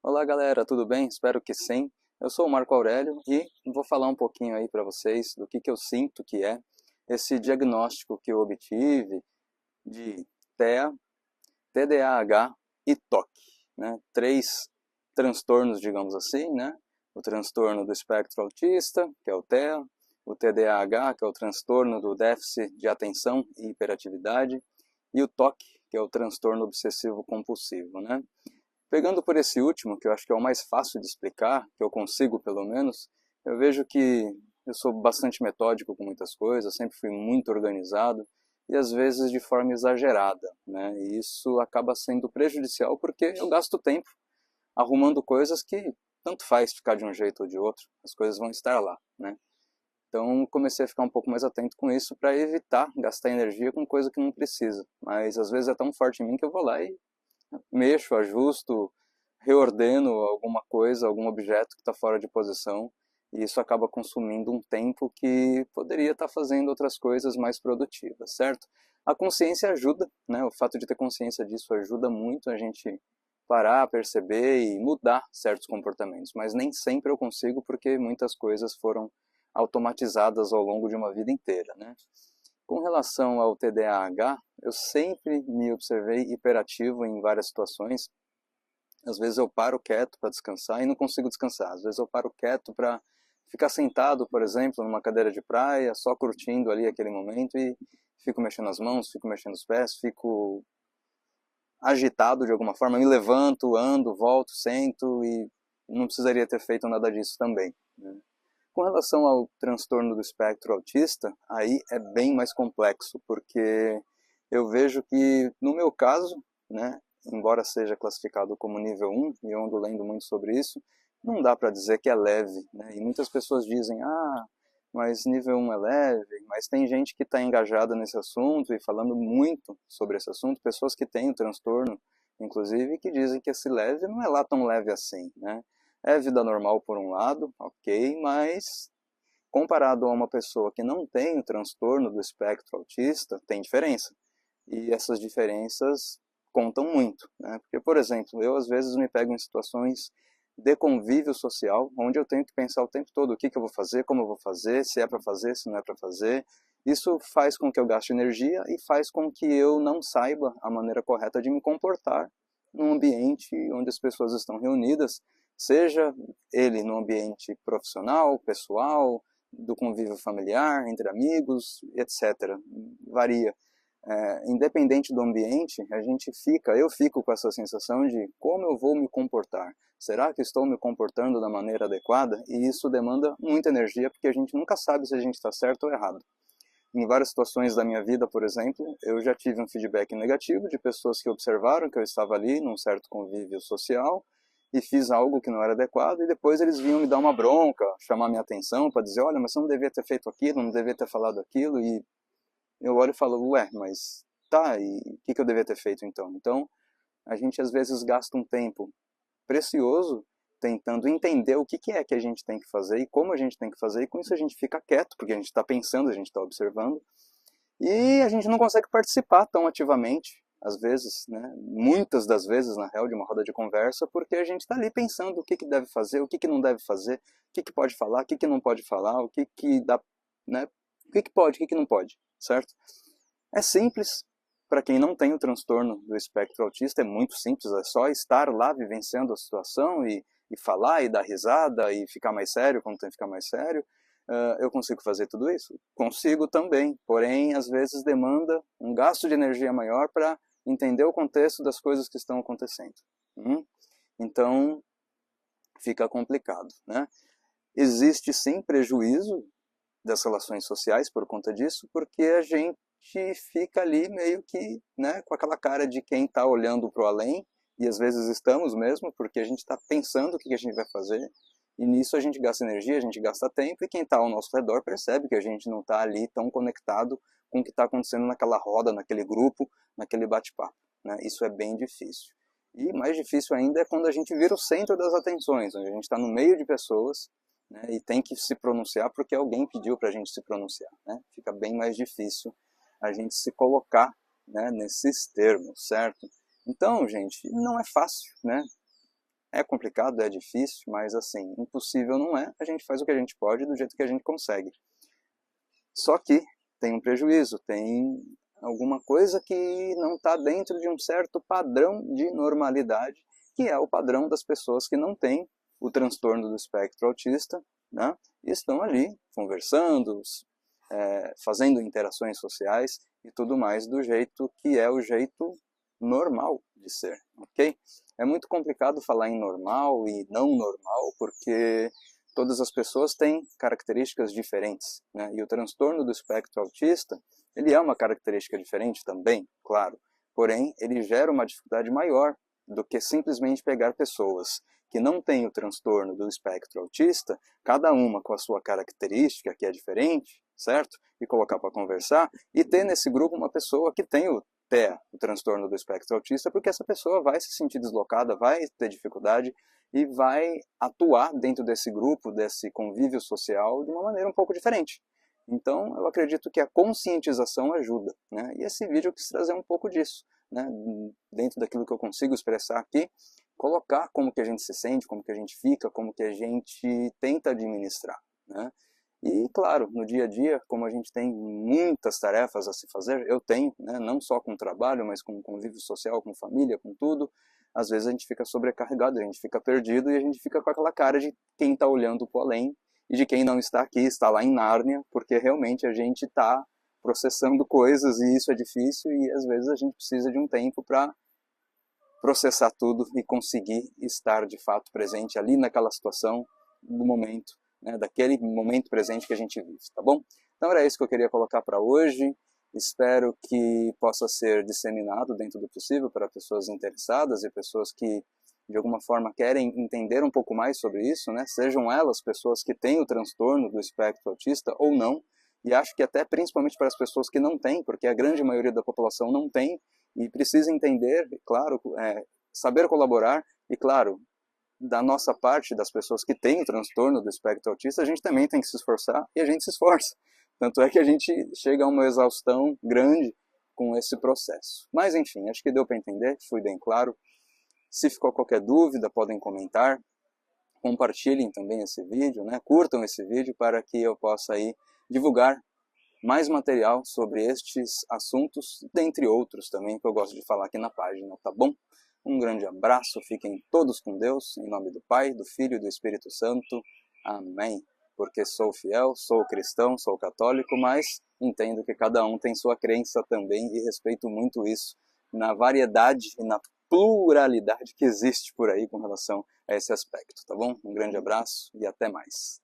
Olá galera, tudo bem? Espero que sim. Eu sou o Marco Aurélio e vou falar um pouquinho aí para vocês do que eu sinto que é esse diagnóstico que eu obtive de TEA, TDAH e TOC, né? Três transtornos, digamos assim, né? O transtorno do espectro autista, que é o TEA, o TDAH, que é o transtorno do déficit de atenção e hiperatividade, e o TOC, que é o transtorno obsessivo compulsivo, né? Pegando por esse último, que eu acho que é o mais fácil de explicar, que eu consigo pelo menos, eu vejo que eu sou bastante metódico com muitas coisas, sempre fui muito organizado e às vezes de forma exagerada, né? E isso acaba sendo prejudicial porque eu gasto tempo arrumando coisas que tanto faz ficar de um jeito ou de outro, as coisas vão estar lá, né? Então comecei a ficar um pouco mais atento com isso para evitar gastar energia com coisa que não precisa, mas às vezes é tão forte em mim que eu vou lá e mexo, ajusto, reordeno alguma coisa, algum objeto que está fora de posição, e isso acaba consumindo um tempo que poderia estar fazendo outras coisas mais produtivas, certo? A consciência ajuda, né? O fato de ter consciência disso ajuda muito a gente parar, perceber e mudar certos comportamentos, mas nem sempre eu consigo porque muitas coisas foram automatizadas ao longo de uma vida inteira, né? Com relação ao TDAH, eu sempre me observei hiperativo em várias situações. Às vezes eu paro quieto para descansar e não consigo descansar. Às vezes eu paro quieto para ficar sentado, por exemplo, numa cadeira de praia, só curtindo ali aquele momento e fico mexendo as mãos, fico mexendo os pés, fico agitado de alguma forma, me levanto, ando, volto, sento e não precisaria ter feito nada disso também, né? Com relação ao transtorno do espectro autista, aí é bem mais complexo, porque eu vejo que, no meu caso, né, embora seja classificado como nível 1, e eu ando lendo muito sobre isso, não dá para dizer que é leve, né? E muitas pessoas dizem, mas nível 1 é leve, mas tem gente que está engajada nesse assunto e falando muito sobre esse assunto, pessoas que têm o transtorno, inclusive, que dizem que esse leve não é lá tão leve assim, né? É vida normal por um lado, ok, mas comparado a uma pessoa que não tem o transtorno do espectro autista, tem diferença. E essas diferenças contam muito, né? Porque, por exemplo, eu às vezes me pego em situações de convívio social, onde eu tenho que pensar o tempo todo o que eu vou fazer, como eu vou fazer, se é para fazer, se não é para fazer. Isso faz com que eu gaste energia e faz com que eu não saiba a maneira correta de me comportar num ambiente onde as pessoas estão reunidas, seja ele no ambiente profissional, pessoal, do convívio familiar, entre amigos, etc. Varia. Independente do ambiente, eu fico com essa sensação de como eu vou me comportar. Será que estou me comportando da maneira adequada? E isso demanda muita energia, porque a gente nunca sabe se a gente está certo ou errado. Em várias situações da minha vida, por exemplo, eu já tive um feedback negativo de pessoas que observaram que eu estava ali num certo convívio social e fiz algo que não era adequado e depois eles vinham me dar uma bronca, chamar minha atenção para dizer, olha, mas você não devia ter feito aquilo, não devia ter falado aquilo, e eu olho e falo, ué, mas tá, e o que eu devia ter feito então? Então, a gente às vezes gasta um tempo precioso tentando entender o que é que a gente tem que fazer e como a gente tem que fazer, e com isso a gente fica quieto, porque a gente está pensando, a gente está observando, e a gente não consegue participar tão ativamente, às vezes, né? Muitas das vezes, na real, de uma roda de conversa, porque a gente está ali pensando o que deve fazer, o que não deve fazer, o que pode falar, o que não pode falar, o que dá, né? O que pode, o que não pode, certo? É simples, para quem não tem o transtorno do espectro autista, é muito simples, é só estar lá vivenciando a situação e falar e dar risada e ficar mais sério quando tem que ficar mais sério. Eu consigo fazer tudo isso? Consigo também, porém às vezes demanda um gasto de energia maior para entender o contexto das coisas que estão acontecendo. Então fica complicado, né? Existe sim prejuízo das relações sociais por conta disso, porque a gente fica ali meio que, né, com aquela cara de quem está olhando para o além, e às vezes estamos mesmo, porque a gente está pensando o que a gente vai fazer, e nisso a gente gasta energia, a gente gasta tempo, e quem está ao nosso redor percebe que a gente não está ali tão conectado com o que está acontecendo naquela roda, naquele grupo, naquele bate-papo, né? Isso é bem difícil. E mais difícil ainda é quando a gente vira o centro das atenções, onde a gente está no meio de pessoas, né, e tem que se pronunciar porque alguém pediu para a gente se pronunciar, né? Fica bem mais difícil a gente se colocar, né, nesses termos, certo? Então, gente, não é fácil, né? É complicado, é difícil, mas assim, impossível não é, a gente faz o que a gente pode do jeito que a gente consegue. Só que tem um prejuízo, tem alguma coisa que não está dentro de um certo padrão de normalidade, que é o padrão das pessoas que não têm o transtorno do espectro autista, né? E estão ali conversando, fazendo interações sociais e tudo mais do jeito que é o jeito normal de ser, ok? É muito complicado falar em normal e não normal, porque todas as pessoas têm características diferentes, né? E o transtorno do espectro autista, ele é uma característica diferente também, claro, porém ele gera uma dificuldade maior do que simplesmente pegar pessoas que não têm o transtorno do espectro autista, cada uma com a sua característica que é diferente, certo? E colocar para conversar, e ter nesse grupo uma pessoa que tem o TEA, o transtorno do espectro autista, porque essa pessoa vai se sentir deslocada, vai ter dificuldade e vai atuar dentro desse grupo, desse convívio social, de uma maneira um pouco diferente. Então, eu acredito que a conscientização ajuda, né? E esse vídeo eu quis trazer um pouco disso, né? Dentro daquilo que eu consigo expressar aqui, colocar como que a gente se sente, como que a gente fica, como que a gente tenta administrar, né? E, claro, no dia a dia, como a gente tem muitas tarefas a se fazer, eu tenho, né, não só com trabalho, mas com convívio social, com família, com tudo, às vezes a gente fica sobrecarregado, a gente fica perdido e a gente fica com aquela cara de quem está olhando para o além e de quem não está aqui, está lá em Nárnia, porque realmente a gente está processando coisas e isso é difícil e às vezes a gente precisa de um tempo para processar tudo e conseguir estar de fato presente ali naquela situação, no momento, né, daquele momento presente que a gente vive, tá bom? Então era isso que eu queria colocar para hoje, espero que possa ser disseminado dentro do possível para pessoas interessadas e pessoas que de alguma forma querem entender um pouco mais sobre isso, né? Sejam elas pessoas que têm o transtorno do espectro autista ou não, e acho que até principalmente para as pessoas que não têm, porque a grande maioria da população não tem, e precisa entender, claro, saber colaborar, e claro, da nossa parte, das pessoas que têm o transtorno do espectro autista, a gente também tem que se esforçar, e a gente se esforça. Tanto é que a gente chega a uma exaustão grande com esse processo. Mas enfim, acho que deu para entender, fui bem claro. Se ficou qualquer dúvida, podem comentar. Compartilhem também esse vídeo, né? Curtam esse vídeo para que eu possa aí divulgar mais material sobre estes assuntos, dentre outros também, que eu gosto de falar aqui na página, tá bom? Um grande abraço, fiquem todos com Deus, em nome do Pai, do Filho e do Espírito Santo. Amém. Porque sou fiel, sou cristão, sou católico, mas entendo que cada um tem sua crença também e respeito muito isso, na variedade e na pluralidade que existe por aí com relação a esse aspecto, tá bom? Um grande abraço e até mais.